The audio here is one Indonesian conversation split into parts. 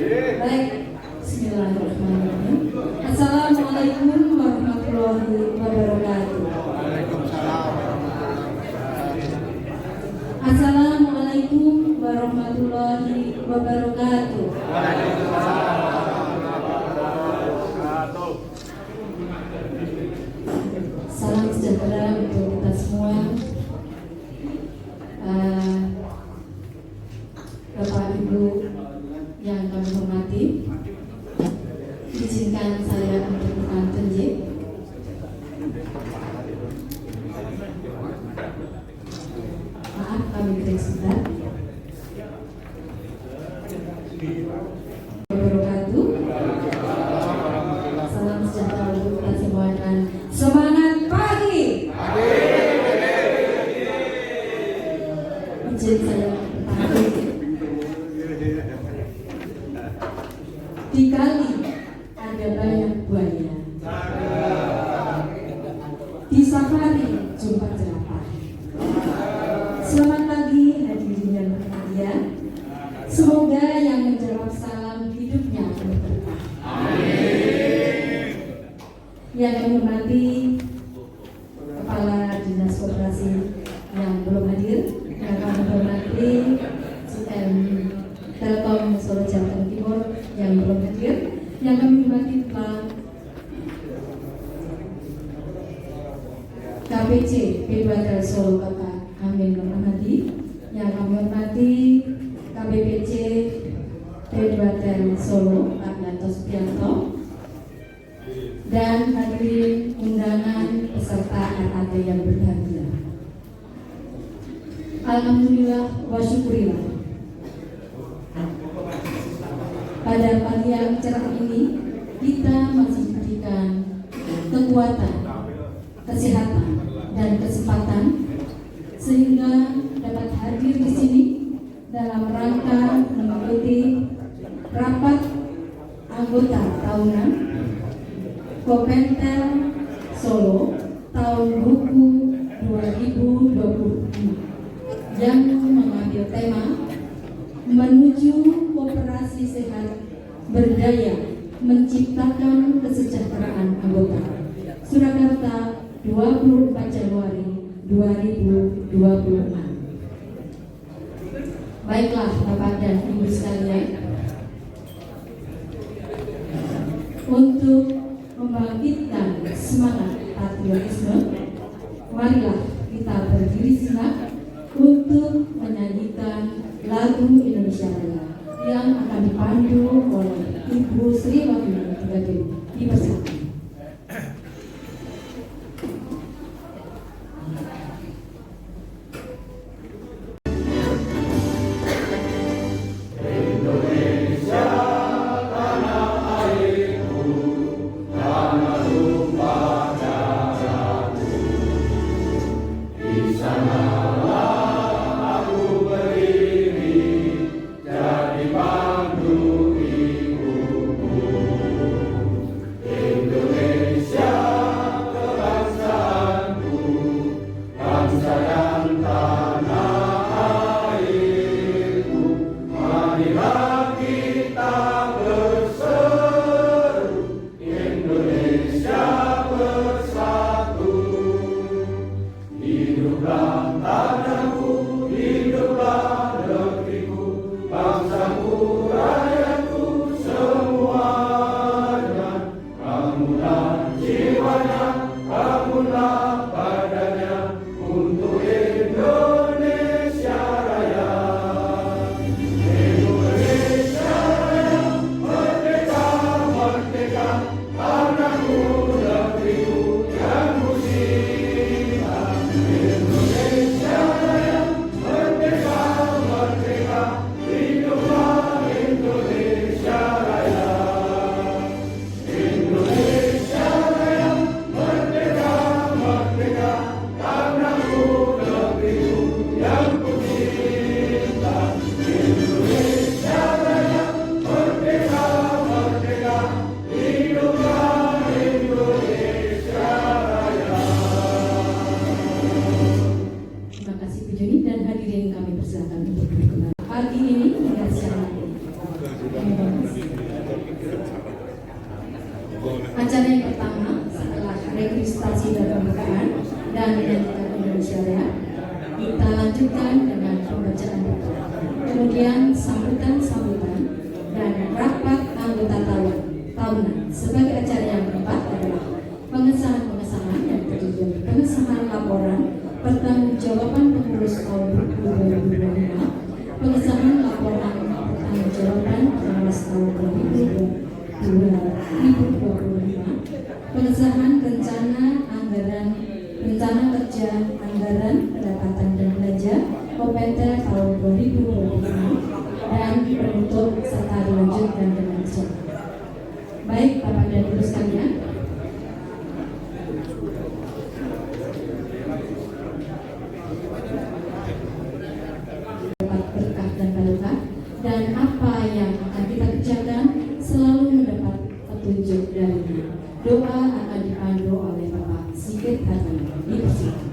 Baik, Bismillahirrahmanirrahim. Assalamualaikum warahmatullahi wabarakatuh. Assalamualaikum warahmatullahi wabarakatuh. Salam sejahtera untuk kita semua. Bapak Ibu yang kami hormati, izinkan saya untuk berkantun. Maaf, kami break sebentar. Wabarakatuh. Salam sejahtera untuk kita semua dan semangat pagi. Izin saya berkantun. Di kali ada banyak buaya, di safari jumpa jerapah. Selamat pagi hadirin yang berbahagia. Semoga yang menjawab salam hidupnya berkah. Yang kami hormati Kepala Dinas Koperasi yang belum hadir, yang kami hormati GM Telkom Solo Jawa Tengah Timur yang belum hadir, yang kami hormati Pak KPC P2T Solo Bapak Amin Nur Ahmadi, yang kami hormati KBPC P2T Solo Pak Gatot Supianto, dan hadirin undangan peserta RAT yang berbahagia. Alhamdulillah wa syukurillah. Pada pagi yang cerah ini, kita masih diberikan kekuatan, kesehatan, dan kesempatan sehingga dapat hadir di sini dalam rangka mengikuti rapat anggota tahunan Kopentel Solo tahun buku 2020 yang mengambil tema menuju koperasi sehat berdaya menciptakan kesejahteraan anggota. Surakarta 24 Januari 2026. Baiklah Bapak dan Ibu sekalian, untuk membangkitkan semangat patriotisme, marilah kita berdiri sejenak untuk menyanyikan lagu Indonesia Raya yang akan dipandu oleh Ibu Sri Wahyuni Tigadewi. Dipersilakan. Ibu tahun 2025, pengesahan rencana kerja anggaran pendapatan dan belanja OPT tahun 2025 dan penutup serta dilanjutkan dengan cepat. Baik Bapak dan Ibu sekalian, berkah dan barokah, dan apa yang akan kita kerjakan selalu mendapat petunjuk darinya. Doa akan dipandu oleh Bapak Sigit Hatami. Dipersilakan.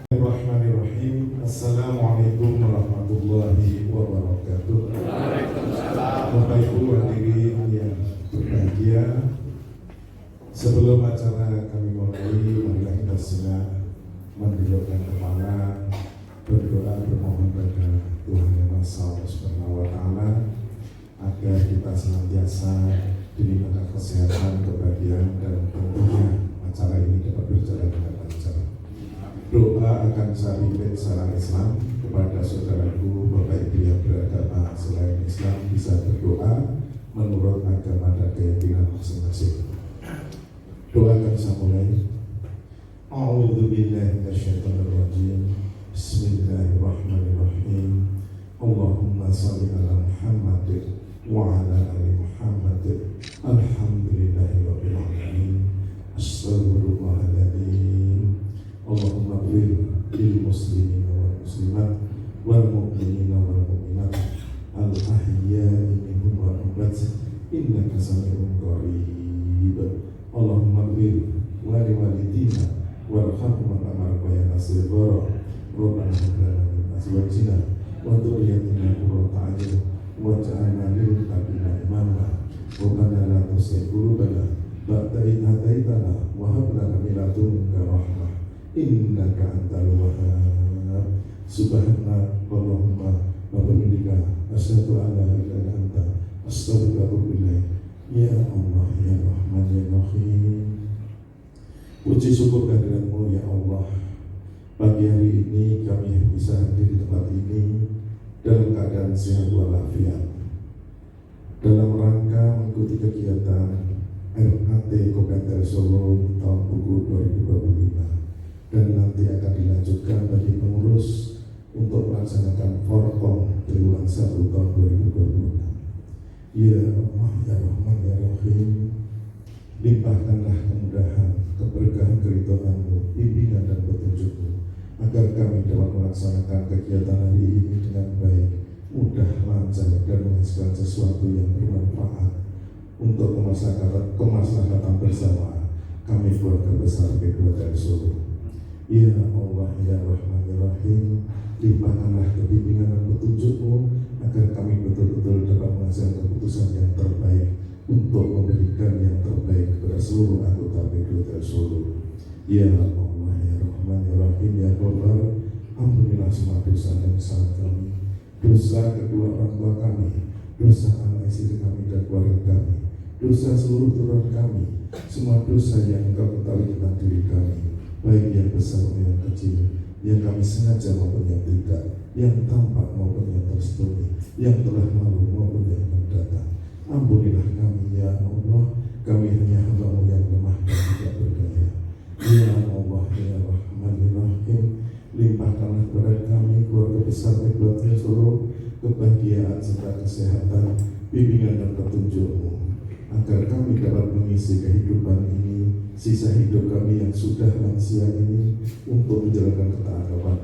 Bismillahirrahmanirrahim. Assalamualaikum warahmatullahi wabarakatuh. Bapak Ibu hadirin yang berbahagia, sebelum acara kami mulai, marilah kita sejenak mendudukkan kepala, berdoa bermohon pada Tuhan Yang Maha Esa Subhanahu wa Ta'ala agar kita senantiasa diberikan kesehatan, kebahagiaan, dan tentunya acara ini dapat berjalan dengan lancar. Doa akan saya pimpin secara Islam kepada saudaraku Bapak Ibu yang beragama selain Islam bisa berdoa menurut agama dan keyakinan masing-masing. Doa akan saya mulai. A'udzubillahi minasyaitonirrajim. Bismillahirrahmanirrahim. Allahumma shalli ala Muhammad wa ala ali Muhammad. Alhamdulillahirabbil alamin. Astaghfirullahaladzim. Allahumma ighfir lil muslimina wal muslimat wal mu'minina wal mu'minat al ahya'i minhum wal amwat innaka sami'un qarib. Allahumma ighfir wa li walidina warhamhum kama rabbayana shighara. Rabbana hab lana min azwajina wa dhurriyyatina qurrata a'yun waj'alna lil muttaqina imama. Rabbana la tuzigh qulubana ba'da idh hadaytana wa hab lana min ladunka rahmah innaka antal wahhab. Subhanallahumma wa bihamdika asyhadu an la ilaha illa anta astaghfiruka wa atubu ilaik. Ya Allah ya Rahman ya Rahim. Puji syukur kehadiran-Mu ya Allah. Pagi hari ini kami bisa hadir di tempat ini dalam keadaan sehat walafiat dalam rangka mengikuti kegiatan RAT Komentar Solo tahun buku 2025, dan nanti akan dilanjutkan bagi pengurus untuk melaksanakan Forkom triwulan 1 tahun 2026. Ya Allah ya Rahman ya Rahim, limpahkanlah kemudahan, keberkahan, keridhaan-Mu, bimbingan dan petunjuk-Mu, agar kami dapat melaksanakan kegiatan hari ini dengan baik, mudah, lancar, dan menghasilkan sesuatu yang bermanfaat untuk kemaslahatan bersama kami keluarga besar P2TN Solo. Ya Allah ya Rahman ya Rahim, limpahkanlah kebimbingan dan petunjuk-Mu agar kami betul-betul dapat menghasilkan keputusan yang terbaik untuk memberikan yang terbaik kepada seluruh anggota P2TN Solo. Ya Allah ya Rahman ya Rahim ya Ghaffar, ampunilah semua dosa dan kesalahan kami, dosa kedua orang tua kami, dosa anak istri kami dan keluarga kami, dosa seluruh turun kami, semua dosa yang Engkau ketahui tentang diri kami, baik yang besar maupun yang kecil, yang kami sengaja maupun yang tidak, yang tampak maupun yang tersembunyi, yang telah lalu maupun yang mendatang. Ampunilah kami ya Allah, kami hanya hamba-Mu yang lemah dan tidak berdaya. Ya Allah ya Rahman ya Rahim, limpahkanlah kepada kami keluarga besar P2TN Solo kebahagiaan serta kesehatan, bimbingan dan petunjuk-Mu, agar kami dapat mengisi kehidupan ini, sisa hidup kami yang sudah lansia ini, untuk menjalankan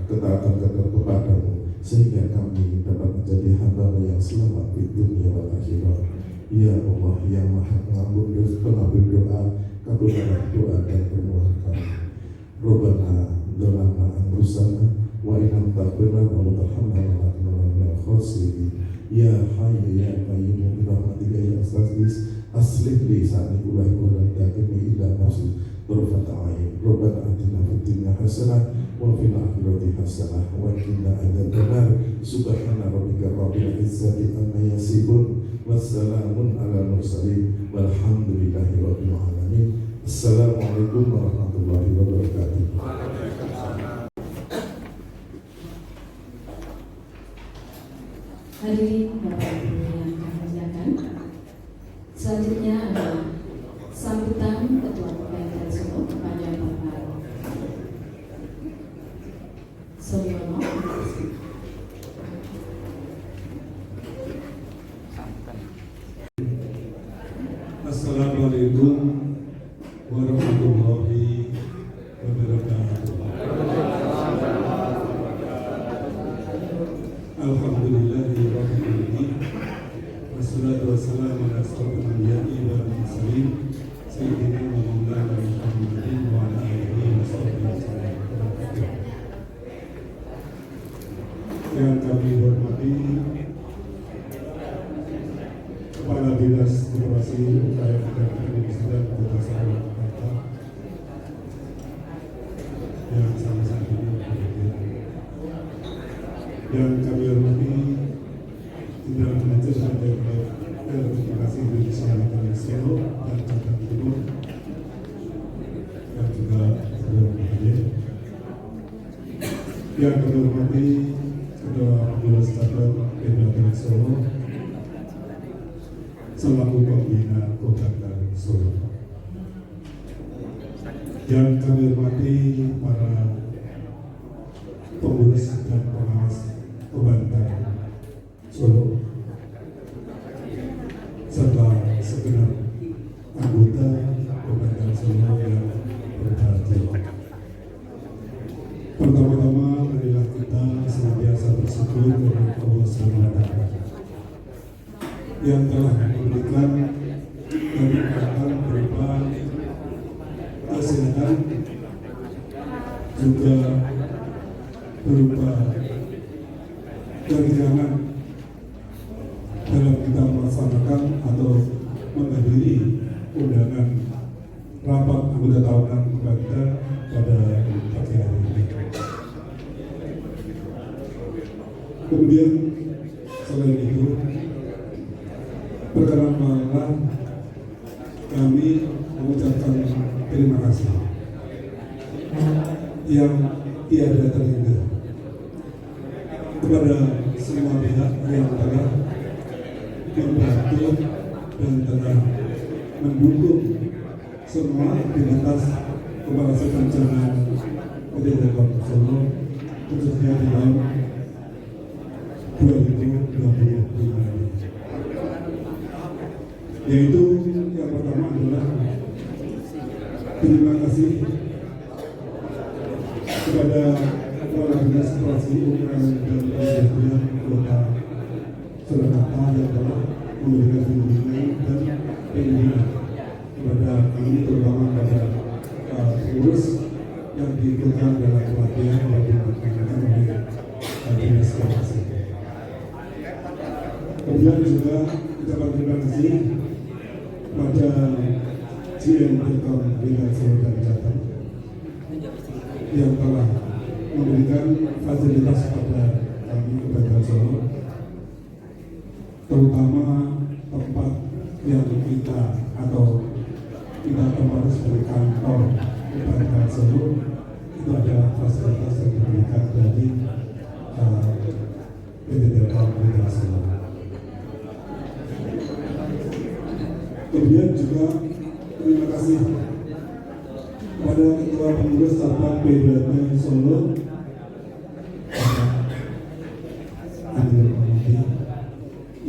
ketaatan kepada-Mu, sehingga kami dapat menjadi hamba-Mu yang selamat di dunia wal akhirat. Ya Allah yang Maha Pengampun dosa, pengampun doa, kabulkanlah doa dan permohonan kami. Rabbana dzlamna anfusana wa in lam taghfir lana wa tarhamna lanakunanna minal khasirin. Ya Hayyu ya Qayyum bi rahmatika ya astaghfir aslih li sa'ni kullahi wa la taqini illa nafsi turfata a'yun. Rabbana atina fid dunya hasanah wa fil akhirati hasanah wa qina adzabannar. Subhana rabbika rabbil izzati amma yasifun, wassalamun ala mursalin, walhamdulillahi rabbil alamin. Assalamualaikum warahmatullahi wabarakatuh. Hadirin Bapak Ibu yang kami muliakan, selanjutnya adalah sambutan Ketua PPNT Solo kepada Bapak Suryono. Assalamualaikum warahmatullahi wabarakatuh. Alhamdulillahirabbil alamin. Wassalatu wassalamu ala asyrofil anbiya'i wal mursalin sayyidina wa maulana Muhammadin wa ala alihi washabbihi wasallam. Yang kami hormati Kepala Dinas Koperasi Ukm Perindustrian Kota Surakarta yang sama-sama berhadir, yang kami hormati Jenderal Manajer Telekomunikasi Indonesia Batam Solo dan Batam Timur yang juga berhadir, yang kami hormati Ketua Pengurus Cabang PPNT Solo selaku pembina Kota Solo, yang kami hormati para pengurus dan pengawas Pembangunan Solo serta segenap anggota Pembangunan Solo yang berbahagia. Pertama-tama marilah kita senantiasa bersyukur kepada Allah SWT yang telah memberikan kenikmatan berupa kesehatan, juga berupa kegiatan dalam kita melaksanakan atau menghadiri undangan rapat anggota tahunan kita pada pagi hari ini. Kemudian selain itu, perkenalkan kami mengucapkan terima kasih yang tiada terhingga kepada semua pihak yang telah membantu dan telah mendukung semua aktivitas Kepala Sekretaris PT Telkom Solo khususnya di tahun 2025 ini. Yaitu yang pertama adalah terima kasih kepada Kepala Dinas Koperasi UKM dan Perindustrian Kota Surakarta yang telah memberikan bimbingan dan pembinaan kepada kami, terutama pada pengurus yang diikutkan dalam pelatihan yang dilakukan oleh Dinas Koperasi. Kemudian juga ucapan terima kasih pada GM Telkom Wilayah Solo dan Jateng yang telah memberikan fasilitas pada kami Kota Solo, terutama tempat yang kita tempatkan sebagai kantor Kota Solo. Itu adalah fasilitas yang diberikan dari PT Telkom Wilayah Solo. Kemudian juga terima kasih kepada Ketua Pengurus Cabang PPNT Solo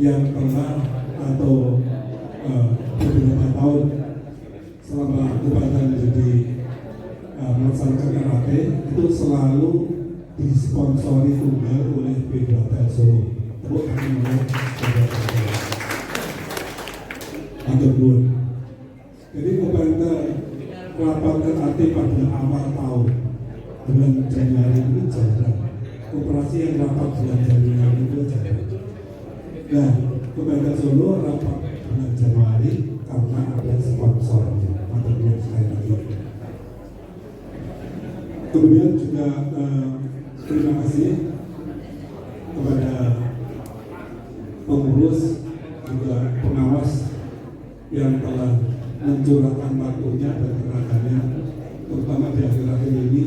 yang telah atau beberapa tahun selama kebetulan menjadi melaksanakan RAT itu selalu disponsori tunggal oleh PPNT Solo. Tepuk tangan oleh PPNT Solo. Jadi pemerintah melaporkan RT pada awal tahun bulan Januari itu jarang. Koperasi yang rapat bulan Januari itu jarang. Nah, pemerintah Solo rapat bulan Januari karena ada sponsornya. Materi sekali lagi. Kemudian juga terima kasih kepada pengurus juga pengawas yang telah mencurahkan waktunya dan tenaganya, terutama di akhir-akhir ini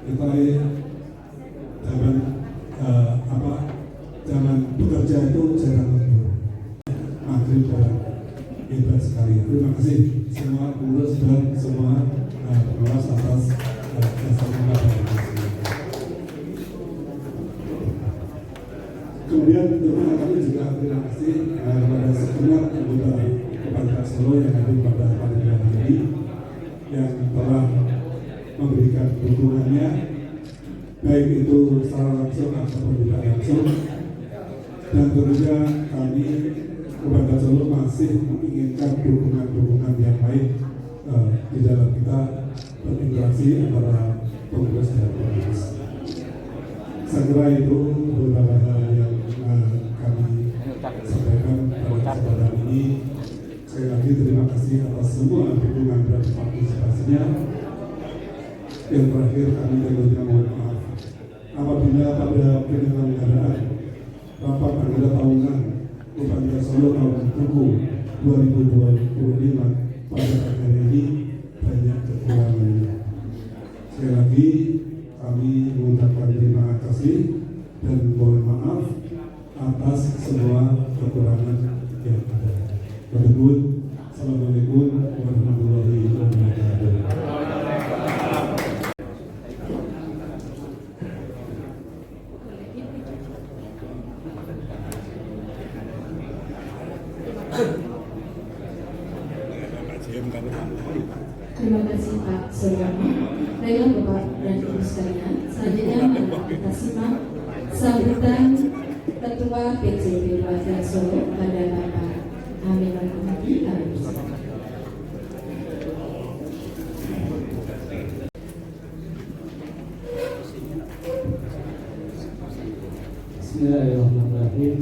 kita zaman bekerja saya itu jarang lembur. Maghrib dan hebat sekali. Terima kasih semua pengurus dan semua pengawas atas kerjasama dan kemudian tentunya kami juga terima kasih kepada segenap anggota Kopaja Solo yang hadir pada panitia ini yang telah memberikan dukungannya, baik itu secara langsung ataupun tidak langsung. Dan tentunya kami Kopaja Solo masih menginginkan dukungan-dukungan yang lain di dalam kita berinteraksi antara pengurus dan pengurus. Saya kira itu beberapa hal yang kami sampaikan pada kesempatan ini. Sekali lagi terima kasih atas semua dukungan dan partisipasinya. Yang terakhir kami tentunya mohon maaf apabila pada penyelenggaraan rapat anggota tahunan Kopaja Solo tahun buku 2025 pada akhir ini banyak kekurangannya. Sekali lagi kami mengucapkan terima kasih dan mohon maaf atas semua kekurangan yang ada. Assalamualaikum warahmatullahi wabarakatuh. Terima kasih Pak Suryono. Baiklah Bapak dan Ibu sekalian, selanjutnya kita simak sambutan Ketua PCB Kopaja Solo pada Bapak Aminul Hadi. Bismillahirrahmanirrahim.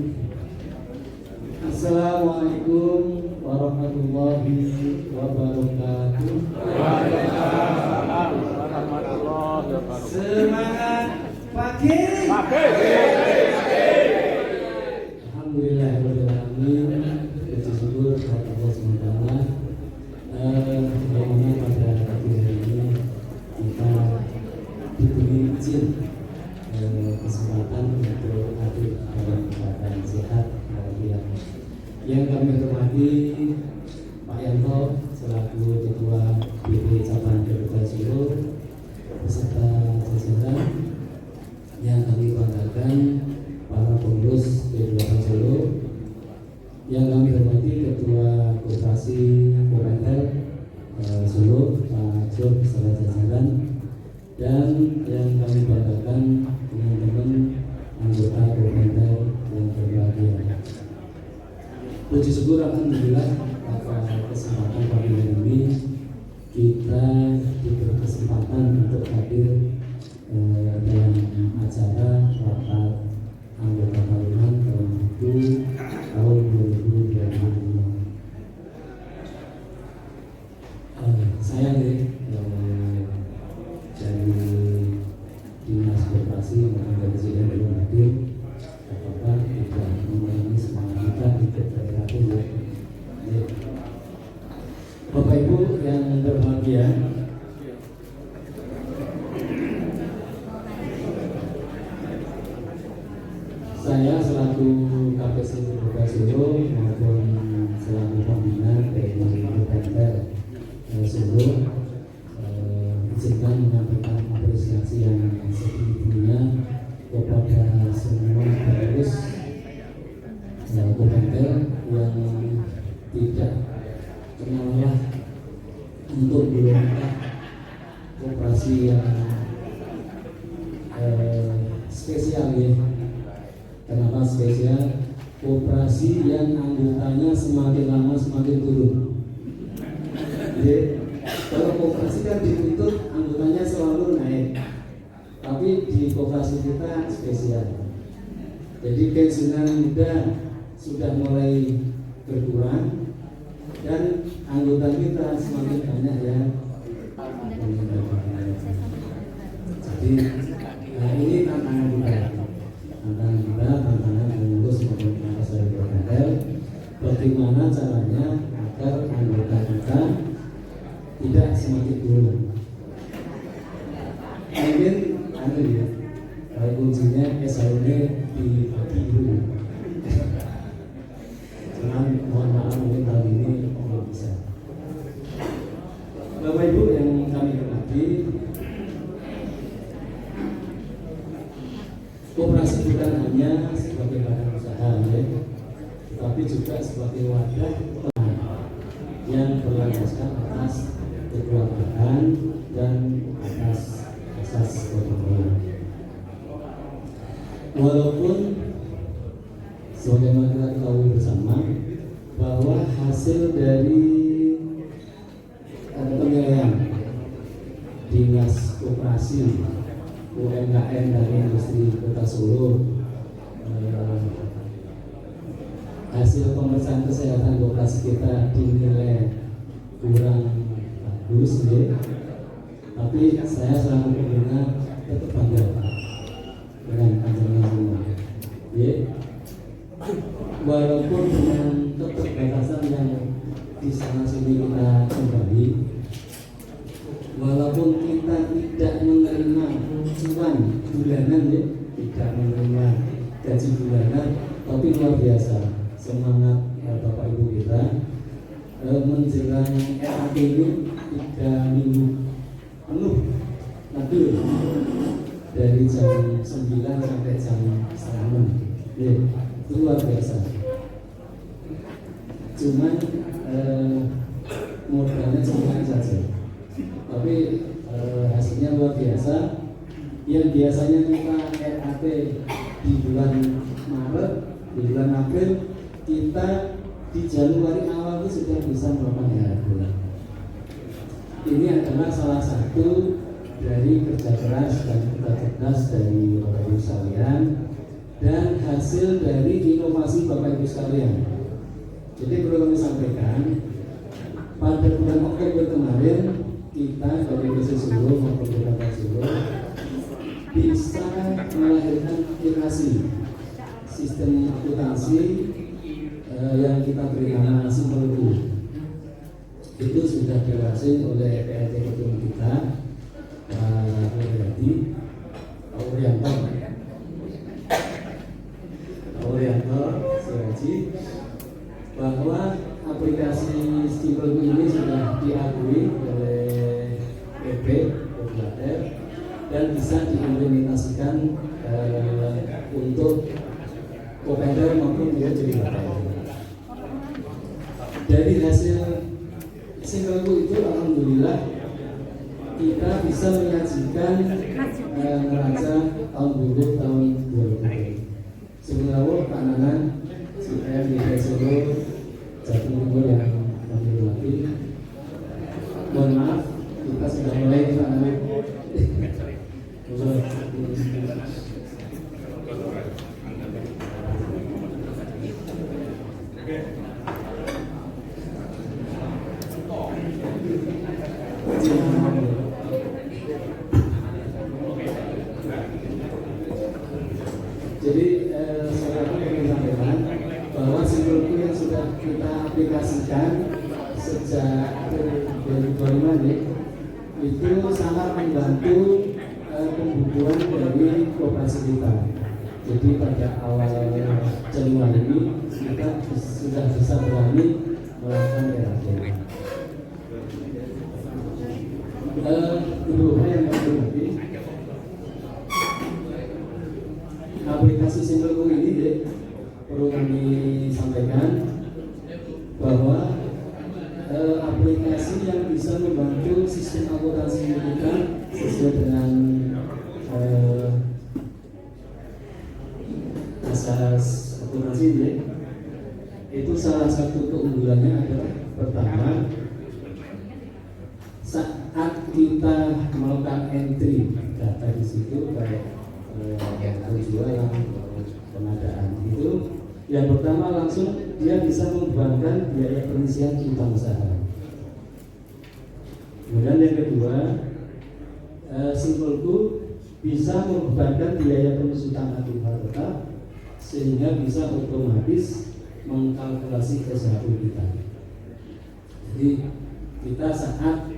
Assalamualaikum warahmatullahi wabarakatuh. Semangat pagi. Alhamdulillahirrahmanirrahim. Puji syukur kepada Allah SWT. Bagaimana pada pagi hari ini kita diberi izin kesempatan untuk hadir dalam keadaan sehat walafiat. Yang kami hormati Pak Yanto selaku Ketua BP Cabang Kopaja Solo beserta jajaran, yang kami banggakan para pengurus Kopaja Solo, yang kami hormati Ketua Koperasi Komentel Solo Pak Jor beserta jajaran, dan yang kami banggakan teman-teman anggota Komentel yang berbahagia. Puji syukur alhamdulillah pada kesempatan pagi ini kita diberi kesempatan untuk hadir dalam acara rapat anggota tahunan tahun buku tahun 2025. Saya nih dari Dinas Koperasi maupun dari Presiden belum hadir. Apakah tidak mengurangi semangat kita untuk berlatih? Bapak Ibu yang berbahagia, saya selaku KPC Kopaja Solo maupun selaku pembina dari Komentel Solo izinkan menyampaikan apresiasi yang setinggi-tingginya kepada semua pengurus Komentel yang tidak kenal lelah untuk melangkah koperasi yang spesial ya. Kenapa spesial? Koperasi yang anggotanya semakin lama semakin turun. Jadi kalau koperasi kan dituntut anggotanya selalu naik, tapi di koperasi kita spesial. Jadi pensiunan muda sudah mulai berkurang dan anggota kita semakin banyak ya. Jadi ini tantangan kita, tantangan pengurus maupun pengurus dari Komentel. Bagaimana caranya agar anggota kita tidak semakin turun? Mungkin kuncinya SHU dibagi dulu. bukan hanya sebagai badan usaha ya, tetapi juga sebagai wadah yang berlandaskan atas kekeluargaan dan atas asas gotong. Walaupun sebagaimana kita ketahui bersama bahwa hasil dari penilaian Dinas Koperasi UMKM dan Industri Kota Solo, hasil pemeriksaan kesehatan koperasi kita dinilai kurang bagus ya. Tapi saya selaku pembina tetap bangga dengan panjangan semua ya. Walaupun dengan keterbatasan yang di sana sini kita kembali, walaupun kita tidak menerima cuan bulanan ya, tidak menerima gaji bulanan, tapi luar biasa semangat Bapak Ibu kita menjelang RAT ini 3 minggu penuh nabil dari jam 9 sampai jam 5 ya, itu luar biasa. Cuman modalnya cuma saja, tapi hasilnya luar biasa. Yang biasanya kita RAT di bulan Maret, di bulan April, kita di Januari awal itu sudah bisa melakukan RAT. Ini adalah salah satu dari kerja keras dan kerja cerdas dari Bapak Ibu sekalian dan hasil dari inovasi Bapak Ibu sekalian. Jadi perlu kami sampaikan, pada bulan Oktober kemarin kita dari Desa Solo maupun Kota Solo bisa melahirkan aplikasi sistem akuntansi yang kita beri nama Simpelku. Itu sudah berhasil oleh PLT Ketum kita, Pak Orianto Siraji, bahwa aplikasi Simpelku ini sudah diakui oleh PP Kabupaten dan bisa diimplementasikan untuk Kopender maupun jadi dari hasil Simpelku itu alhamdulillah kita bisa menyajikan neraca tahun buruh tahun 2020. Sebenarnya Pak Nanan, saya di Solo, Jatim Timur yang kami hormati, mohon maaf kita sudah mulai Pak Nanan. Jadi saya ingin sampaikan bahwa Simpelku yang sudah kita aplikasikan sejak 2025 itu sangat membantu pembukuan dari koperasi kita. Jadi pada awal Januari ini kita sudah bisa berani melakukan RAT. Kedua yang berarti aplikasi Simpelku ini perlu kami sampaikan bahwa aplikasi yang bisa membantu sistem akuntansi kita sesuai dengan asas akuntansi itu salah satu keunggulannya adalah pertama, saat kita melakukan entry data di situ baik penjualan pengadaan itu, yang pertama langsung dia bisa membebankan biaya pengisian utang usaha. Kemudian yang kedua, Simpelku bisa membebankan biaya pengusutan akibat tetap sehingga bisa otomatis mengkalkulasi SHU kita. Jadi kita saat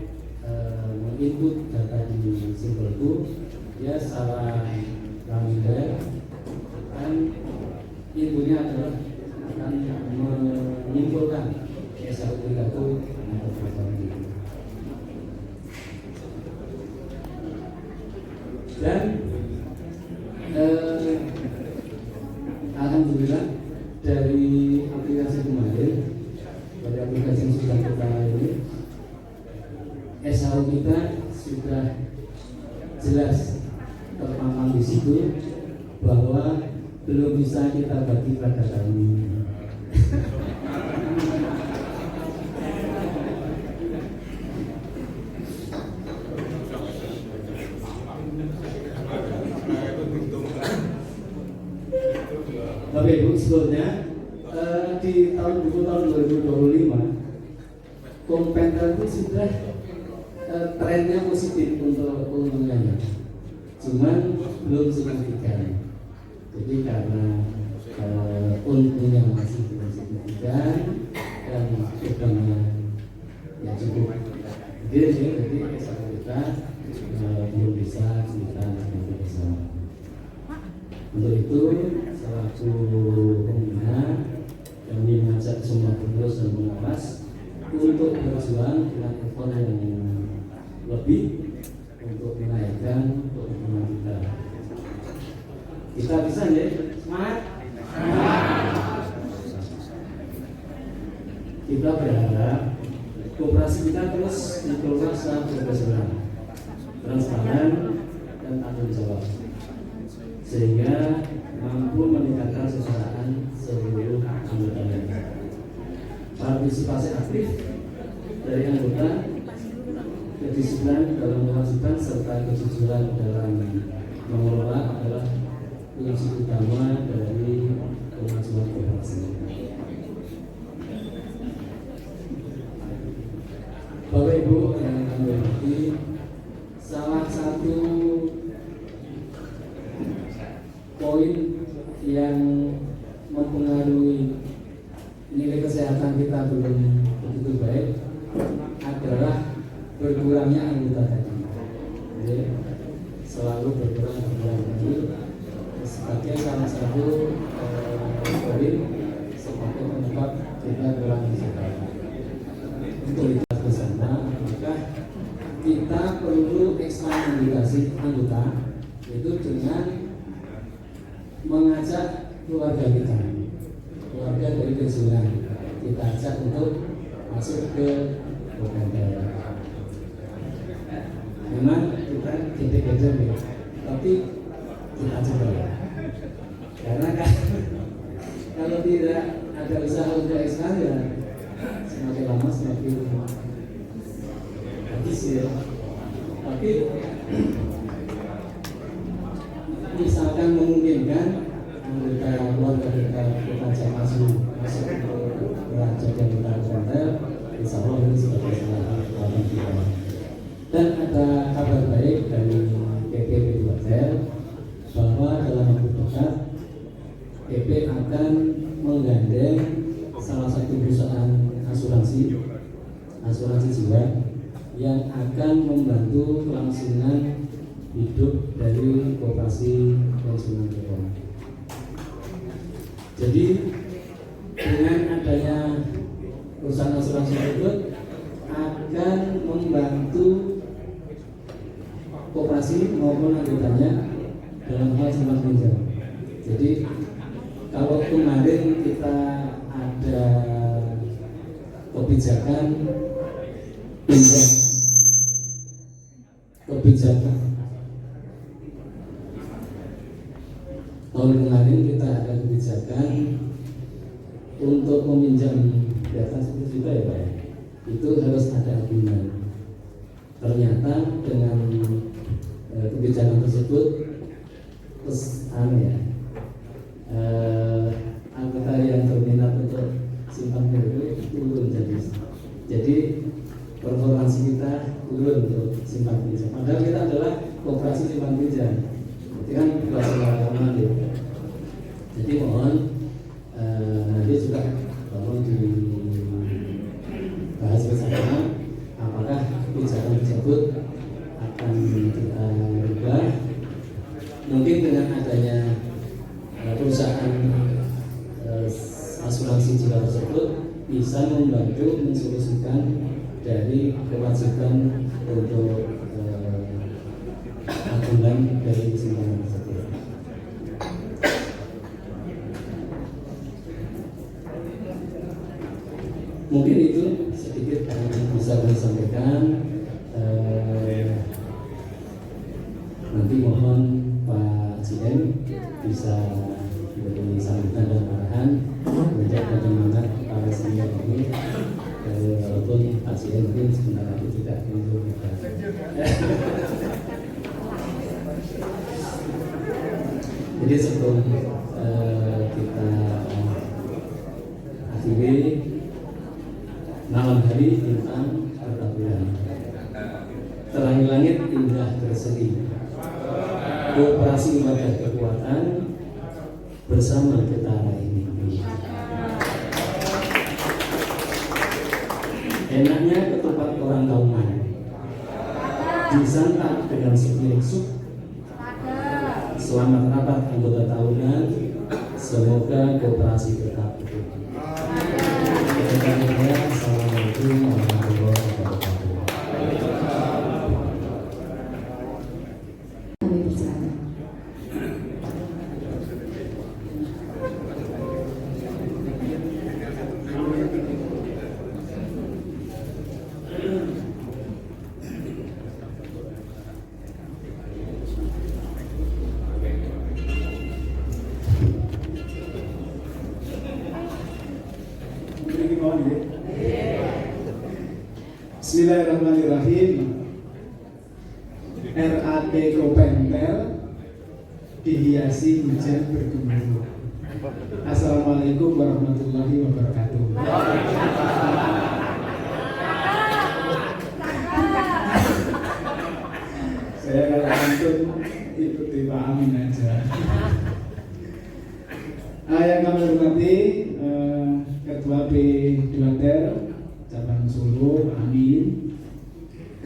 menginput data di Simpelku, ya salah kamiler kan inpunya adalah akan menyimpulkan SHU kita itu dan aplikasi kemarin, pada aplikasi yang sudah kita ini, SHO kita sudah jelas terpampang di situ bahwa belum bisa kita bagi pada kami. Bapak Ibu, sebetulnya di tahun 2025 Kompentra itu sudah trennya positif untuk keuntungannya, cuman belum signifikan. Jadi karena untungnya masih belum signifikan dan bebannya ya cukup gede, jadi kita belum bisa kita bersama. Untuk itu selaku pembina kami mengajak semua pengurus dan pengawas untuk berjuang dengan effort yang lebih untuk menaikkan keuntungan kita. Kita bisa ya? Semangat! Kita berharap koperasi kita terus dikelola secara profesional, transparan dan tanggung jawab, sehingga mampu meningkatkan kesejahteraan seluruh anggotanya. Partisipasi aktif dari anggota, kedisiplinan dalam mewajibkan serta kejujuran dalam mengelola adalah kunci utama dari kemajuan koperasi. Bapak Ibu yang kami hormati, salah satu poin yang mempengaruhi nilai kesehatan kita belum begitu baik adalah berkurangnya anggota tadi. Jadi selalu berkurang tadi sebagai salah satu poin sebagai penyebab kita kurang kesehatan. Untuk kita bersama, maka kita perlu ekspansi anggota itu dengan mengajak keluarga kita, keluarga dari pensiunan, kita ajak untuk masuk ke Kompentra. Memang kita gede-gede nih, tapi kita coba ya. Karena kan kalau tidak ada usaha untuk ekspansi ya semakin lama semakin habis ya. Tapi misalkan memungkinkan anggota keluarga kita ajak masuk belajar dan kita konten, insya Allah ini sebagai salah satu kita. Dan ada kabar baik dari PP Hotel bahwa dalam waktu dekat PP akan menggandeng salah satu perusahaan asuransi jiwa yang akan membantu kelangsungan hidup dari koperasi pensiunan kita. Jadi dengan adanya perusahaan asuransi tersebut akan membantu koperasi maupun anggotanya dalam hal simpan pinjam. Jadi kalau kemarin kita ada kebijakan tahun kemarin kita ada kebijakan untuk meminjam di atas 10 juta ya Pak, itu harus ada agunan. Ternyata dengan kebijakan tersebut terus anggota yang berminat untuk simpan pinjam turun, jadi performansi kita turun untuk simpan pinjam. Padahal kita adalah koperasi simpan pinjam, itu kan pelajaran ya. Jadi mohon nanti juga tolong dibahas bersama apakah kebijakan tersebut akan kita rubah. Mungkin dengan adanya perusahaan asuransi jiwa tersebut bisa membantu mensolusikan dari kewajiban untuk agunan dari simpanan tersebut. Mungkin itu sedikit yang bisa kami sampaikan. Nanti mohon Pak CM bisa memberi sambutan dan arahan untuk bagaimana para senior ini. Walaupun Pak CM mungkin sebentar lagi tidak menunjukkan. Jadi sebelum kita akhiri malam hari bintang bertaburan, terangi langit indah berseri, kooperasi ibadah kekuatan bersama kita raih mimpi. Enaknya ketupat orang Kauman disantap dengan sepiring sup. Selamat rapat anggota tahunan, semoga kooperasi tetap bertumbuh. Assalamualaikum warahmatullahi wabarakatuh. Kami berjalan. Bismillahirrahmanirrahim. RAT Kopenter dihiasi hujan bergemuruh. Assalamualaikum warahmatullahi wabarakatuh. Saya kalau langsung ikuti Pak Amin aja. Yang kami hormati Ketua B2TER Cabang Solo, Amin.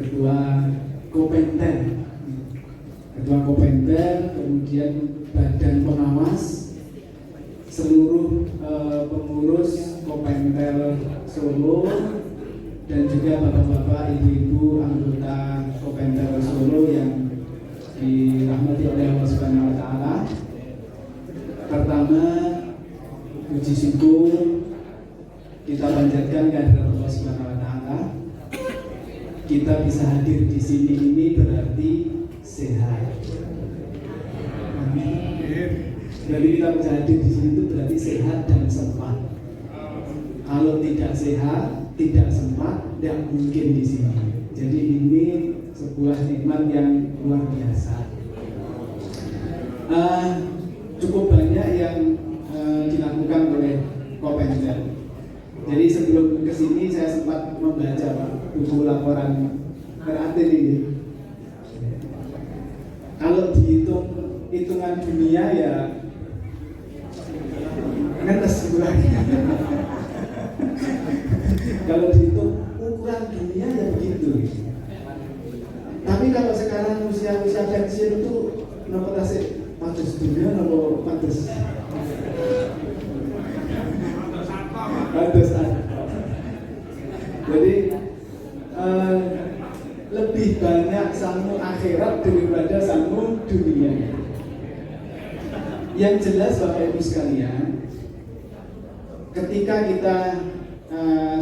Ketua Kopenter, kemudian Badan Pengawas, seluruh pengurus Kopenter Solo, dan juga bapak-bapak, ibu-ibu anggota Kopenter Solo yang dirahmati oleh Allah Subhanahu Wa Taala. Pertama, puji syukur kita panjatkan kehadirat Allah Subhanahu Wa Taala. Kita bisa hadir di sini ini berarti sehat. Amin. Jadi kita bisa hadir di sini itu berarti sehat dan sempat. Kalau tidak sehat, tidak sempat, tidak mungkin di sini. Jadi ini sebuah nikmat yang luar biasa. Cukup banyak yang dilakukan oleh Kopenter. Jadi sebelum kesini saya sempat membaca buku laporan RAT ini. Kalau dihitung hitungan dunia ya ngetes bulannya. Kalau dihitung ukuran dunia ya begitu. Tapi kalau sekarang usia pensiun itu nopo tasik patus dunia nopo patus. Jadi lebih banyak sangu akhirat daripada sangu dunia. Yang jelas Bapak Ibu sekalian, ketika kita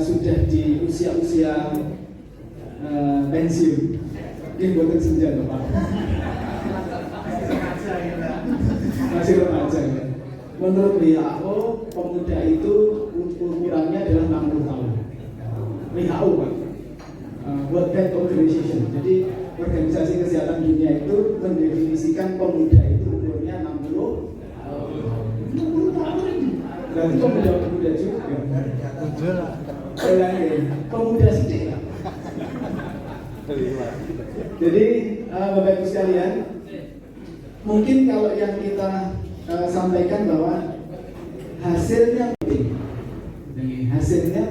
sudah di usia-usia pensiun, ini bukan senjata Pak, masih remaja ya. Menurut WHO, pemuda itu ukurannya adalah 60 tahun. WHO Pak, World Health Organization. Jadi Organisasi Kesehatan Dunia itu mendefinisikan pemuda itu umurnya 60 tahun. Berarti pemuda juga. Pemuda sidik lah. Jadi Bapak Ibu sekalian, mungkin kalau yang kita sampaikan bahwa hasilnya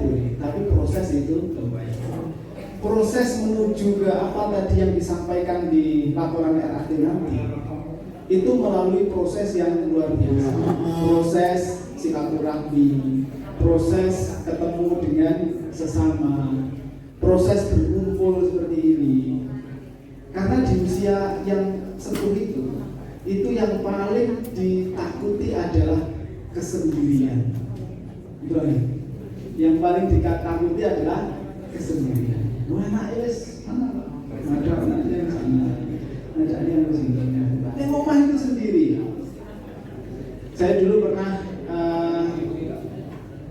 boleh, tapi proses itu terbaik. Proses menuju ke apa tadi yang disampaikan di laporan RAT nanti itu melalui proses yang luar biasa. Proses silaturahmi, proses ketemu dengan sesama, proses berkumpul seperti ini. Karena di usia yang sepuh itu yang paling ditakuti adalah kesendirian. Yang paling ditakuti adalah kesendirian. Wah, anak wis ada anaknya yang sana, ada yang ke sini. Yang rumah itu sendiri. Saya dulu pernah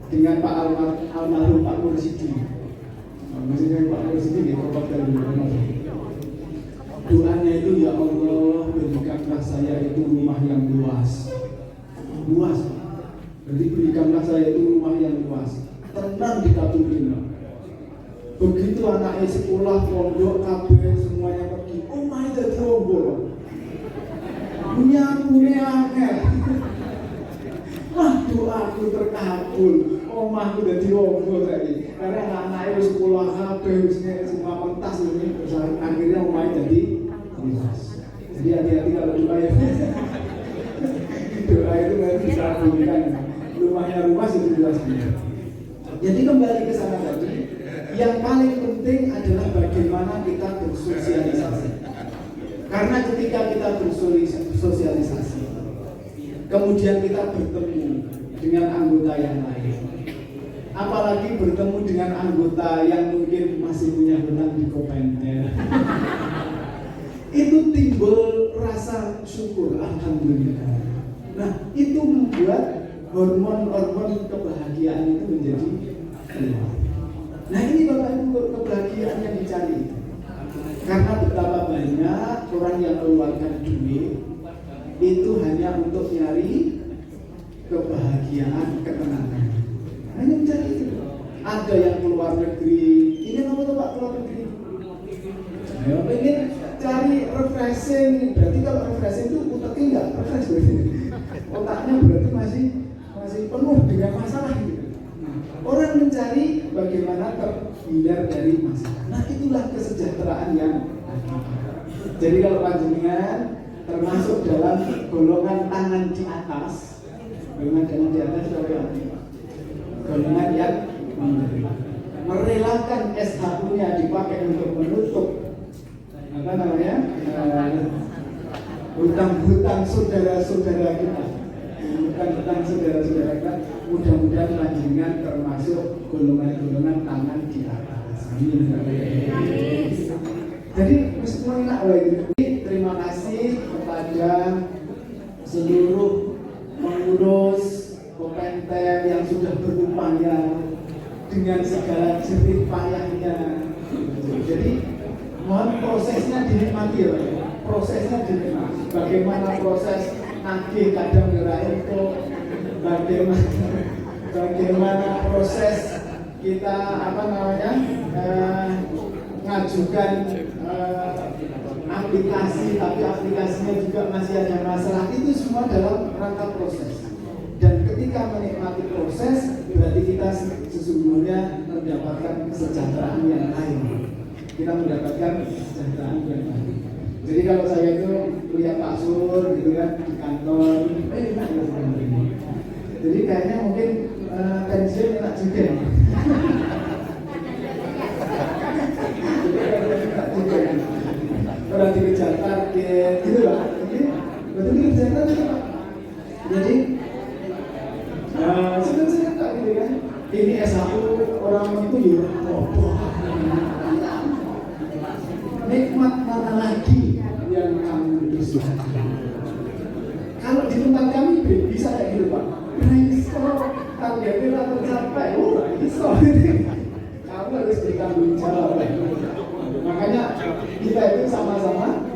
dengan Pak almarhum Pak Mursidi. Maksudnya Pak Mursidi dia Kabupaten Bogor. Doanya itu, ya Allah, berikanlah saya itu rumah yang luas. Luas. Jadi berikanlah saya itu rumah yang luas. Tenang di Katulinan. Begitu anaknya sekolah, pondok, kabeh semuanya pergi. Omah itu terombol. Punya angel. Wah, doaku terkabul. Omahku udah terombol tadi. Karena anaknya sekolah kabeh semua pentas ini. Akhirnya omahnya jadi luas. Jadi hati-hati kalau doa ya. Doa itu harus dikabulkan. Rumahnya luas itu luas. Jadi kembali ke sana tadi, yang paling penting adalah bagaimana kita bersosialisasi. Karena ketika kita bersosialisasi, kemudian kita bertemu dengan anggota yang lain, apalagi bertemu dengan anggota yang mungkin masih punya hutang di Kopenter, itu timbul rasa syukur, alhamdulillah. Nah, itu membuat hormon kebahagiaan itu menjadi keluar. Nah, ini Bapak Ibu kebahagiaan yang dicari. Karena betapa banyak orang yang keluarkan duit itu hanya untuk nyari kebahagiaan, ketenangan. Hanya mencari itu. Ada yang keluar negeri. Ini apa tuh Pak, keluar negeri? Saya ingin cari refreshing. Berarti kalau refreshing itu otaknya enggak refresh berarti. Otaknya berarti masih penuh dengan masalah gitu. Orang mencari bagaimana terhindar dari masalah. Nah, itulah kesejahteraan yang ada. Jadi kalau panjenengan termasuk dalam golongan tangan di atas, golongan tangan di atas golongan yang merelakan SHU-nya dipakai untuk menutup hutang-hutang saudara-saudara kita. Hutang saudara-saudara kita, mudah-mudahan panjenengan termasuk golongan-golongan tangan di atas. Amin. Jadi meskipun enak terima kasih kepada seluruh pengurus Kopenter yang sudah berupaya dengan segala jerih payahnya. Jadi mohon prosesnya dinikmati ya, prosesnya dinikmati. Bagaimana proses nagih kadang itu, bagaimana proses kita ngajukan aplikasi, tapi aplikasinya juga masih ada masalah. Itu semua dalam rangka proses. Dan ketika menikmati proses, berarti kita sesungguhnya mendapatkan kesejahteraan yang lain. Kita mendapatkan kesejahteraan yang lain. Jadi kalau saya itu lihat Pak Sur gitu kan di kantor, enak ya ini. Jadi kayaknya mungkin pensiun enak juga. Orang dikejar target gitu lah. Betul dikejar target Pak. Jadi senang-senang tak gitu kan. Ini S1 orang itu ya nikmat mana lagi yang kamu bisa. Kalau di tempat kami bisa kayak gitu Pak. Bisa targetnya tercapai. Bisa. Kamu harus bertanggung jawab. Makanya kita itu sama-sama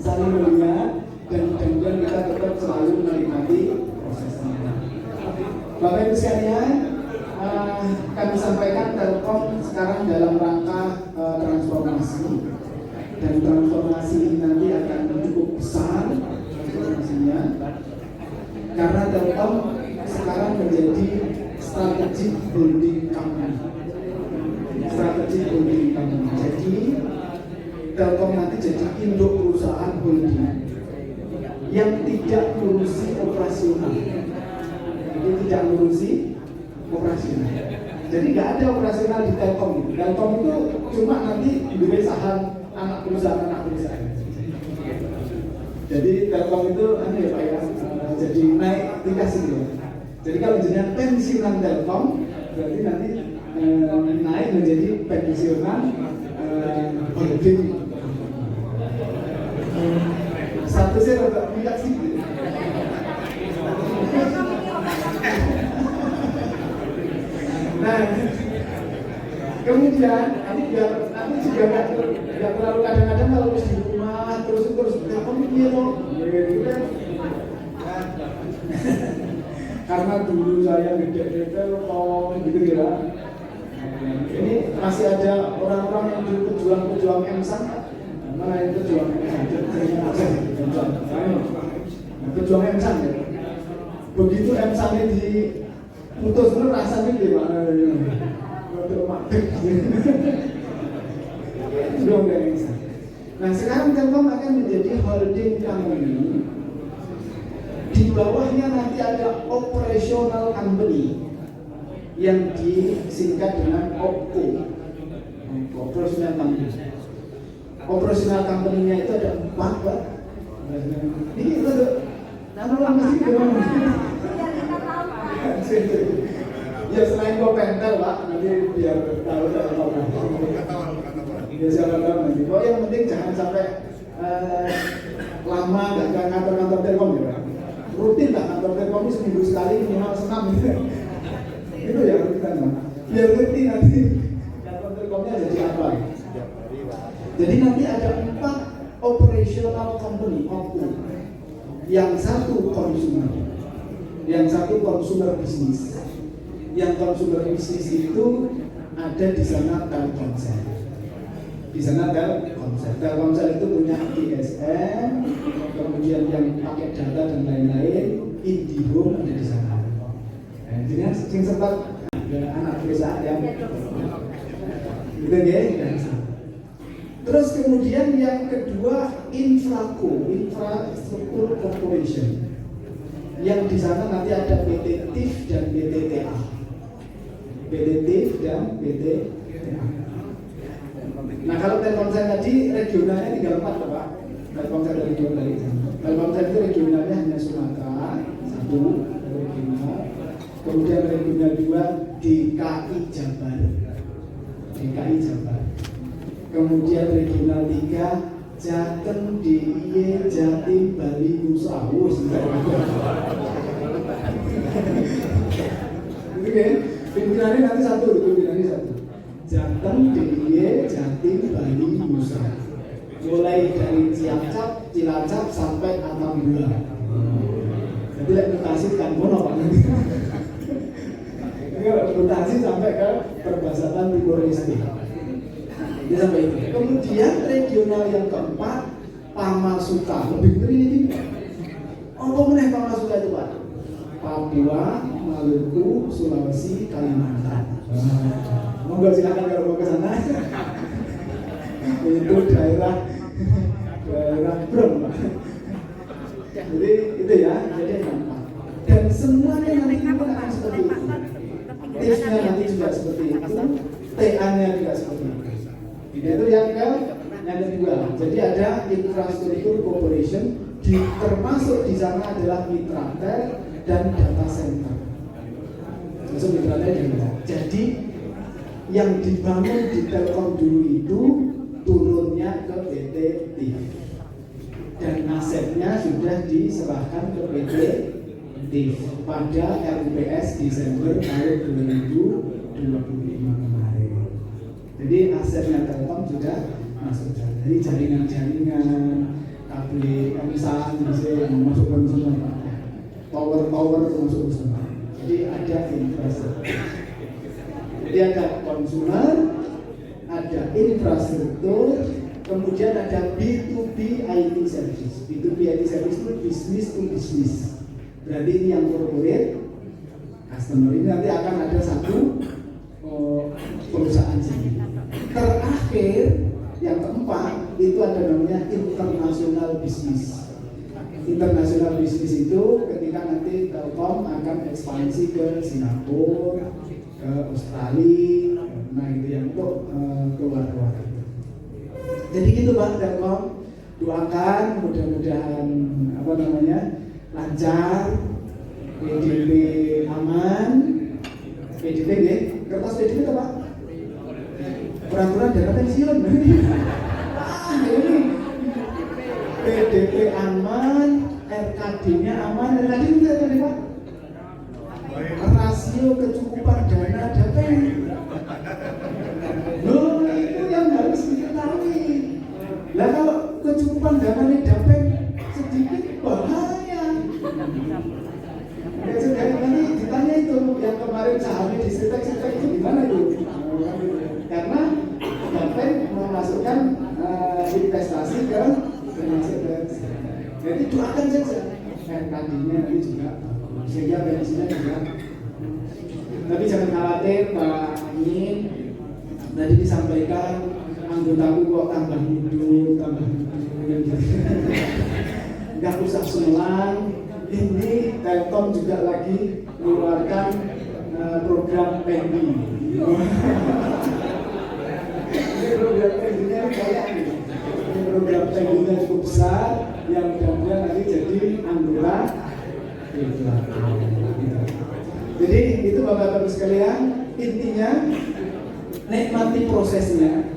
saling melihat dan kemudian kita tetap selalu menikmati prosesnya. Bapak Ibu sekalian, kami sampaikan Telkom sekarang dalam rangka transformasi. Dan transformasi ini nanti akan cukup besar transformasinya, karena Telkom sekarang menjadi strategic holding company. Strategic holding company. Jadi Telkom nanti jadi induk perusahaan holding yang tidak ngurusi operasional. Jadi tidak ngurusi operasional. Jadi nggak ada operasional di Telkom. Telkom itu cuma nanti beli saham anak perusahaan. Jadi Telkom itu ya Pak ya, jadi naik dikasih ya. Jadi kalau jenengan pensiunan Telkom, berarti nanti naik menjadi pensiunan holding. Statusnya agak tidak sih. Nah, kemudian nanti juga nggak terlalu kadang-kadang kalau di rumah terus Telkom ini loh, gitu kan. Karena dulu saya gede Telkom gitu ya. Ini masih ada orang-orang yang dulu pejuang M-San. Mana yang pejuang M-San? Pejuang M-San ya. Begitu M-San ini diputus terus rasanya gimana? Waduh mati. Belum kayak M-San. Nah sekarang Telkom akan menjadi holding company. Di bawahnya nanti ada operational company yang disingkat dengan OPCO, operational company. Operational company-nya itu ada 4, Pak. Ini itu nama mesti gimana? Ya selain Kopentel, Pak, nanti biar tahu saya tahu. Ya siapa tahu nanti. Pokoknya yang penting jangan sampai lama nggak ke kantor Telkom ya, Pak. Rutin lah kantor Telkom ini seminggu sekali minimal senam gitu. Itu ya kita biar ngerti nanti kantor Telkomnya jadi apa. Jadi nanti ada 4 operational company OPCO. Yang satu konsumer, yang satu consumer bisnis. Yang consumer bisnis itu ada di sana Telkomsel. Di sana Telkomsel itu punya ISN, kemudian yang pakai data dan lain-lain, IndiHome ada di sana. Jadi sing sempat anak perusahaan yang gitu ya. Terus kemudian yang kedua Infrastruktur Corporation. Yang di sana nanti ada PT TIF dan PT TA. PT TIF dan PT TA. Nah kalau Telkomsel tadi regionalnya tinggal 4 Pak. Telkomsel regional itu. Telkomsel itu regionalnya hanya Sumatera 1 regional. Kemudian regional 2 DKI Jabar. DKI Jabar. Kemudian regional 3 Jateng, DIY, Jatim, Bali, Nusa. Itu kan pimpinannya nanti satu. Jateng, DIY, Jatim, Bali, Nusa. Mulai dari Cilacap sampai Atambua. Jadi mutasi kan mono Pak. Mutasi sampai ke perbatasan Timor Leste. Dia sampai itu. Kemudian regional yang keempat Pamasuka. Lebih ngeri ini. Apa meneh Pamasuka itu Pak? Papua, Maluku, Sulawesi, Kalimantan. Monggo silakan kalau mau ke sana. Itu daerah Brom Pak. Jadi itu ya, jadi keempat. Dan semuanya nanti akan seperti itu. TIF-nya nanti juga seperti itu, TA-nya juga seperti itu. Itu yang kedua. Jadi ada Infrastruktur Corporation, termasuk di sana adalah Mitratel dan data center. Masuk Mitratel dan data. Jadi yang dibangun di Telkom dulu itu turunnya ke PT TIF. Dan asetnya sudah diserahkan ke PT TIF pada RUPS Desember tahun 2025 kemarin. Jadi asetnya Telkom sudah masuk. Jadi jaringan-jaringan, kabel M-San masuk ke semua, tower masuk ke semua. Jadi ada infrastruktur. Jadi ada konsumer, ada infrastruktur, kemudian ada B2B IT service. B2B IT service itu business to business. Berarti ini yang corporate customer. Ini nanti akan ada satu perusahaan sendiri. Terakhir yang keempat itu ada namanya international business. International business itu ketika nanti Telkom akan ekspansi ke Singapura, ke Australia, nah itu yang untuk keluar-keluar. Jadi gitu Pak Telkom, doakan mudah-mudahan lancar, PDP aman, PDP ya, kertas PDP apa? Peraturan dana pensiun. Ini PDP aman, RKD-nya aman, RKD itu tadi Pak. Rasio kecukupan dana DPR. Loh, itu yang harus diketahui. Lah kalau kecukupan dana DPR sedikit bahaya. Ya sudah, nanti ditanya itu yang kemarin sahamnya di setek-setek itu gimana itu? Karena DPR memasukkan investasi ke jadi doakan saja RKD-nya nanti juga sehingga bensinnya juga. Tapi jangan khawatir Pak Amin, tadi disampaikan anggotaku kok tambah hidup nggak usah selang. Ini Telkom juga lagi mengeluarkan program PENDI. Ini program PENDI-nya kayak ini. Ini program PENDI-nya cukup besar yang mudah-mudahan nanti jadi anggota. Jadi itu Bapak-Bapak sekalian, intinya nikmati prosesnya,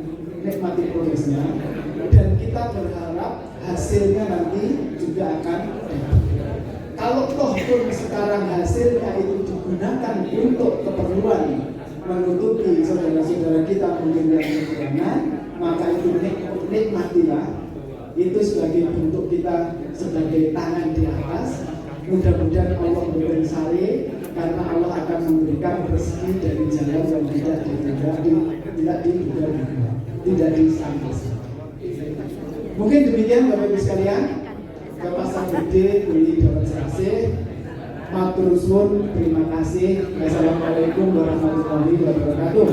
dan kita berharap hasilnya nanti juga akan. Kalau toh pun sekarang hasilnya itu digunakan untuk keperluan menutupi saudara-saudara kita mungkin yang kekurangan, maka itu nikmatilah. Itu sebagai bentuk kita sebagai tangan di atas. Mudah-mudahan Allah memberi sari, karena Allah akan memberikan rezeki dari jalan yang tidak disangka. Mungkin demikian Bapak Ibu sekalian. Pasang gede beli dapat serasi. Matur suwun, terima kasih. Wassalamualaikum warahmatullahi wabarakatuh.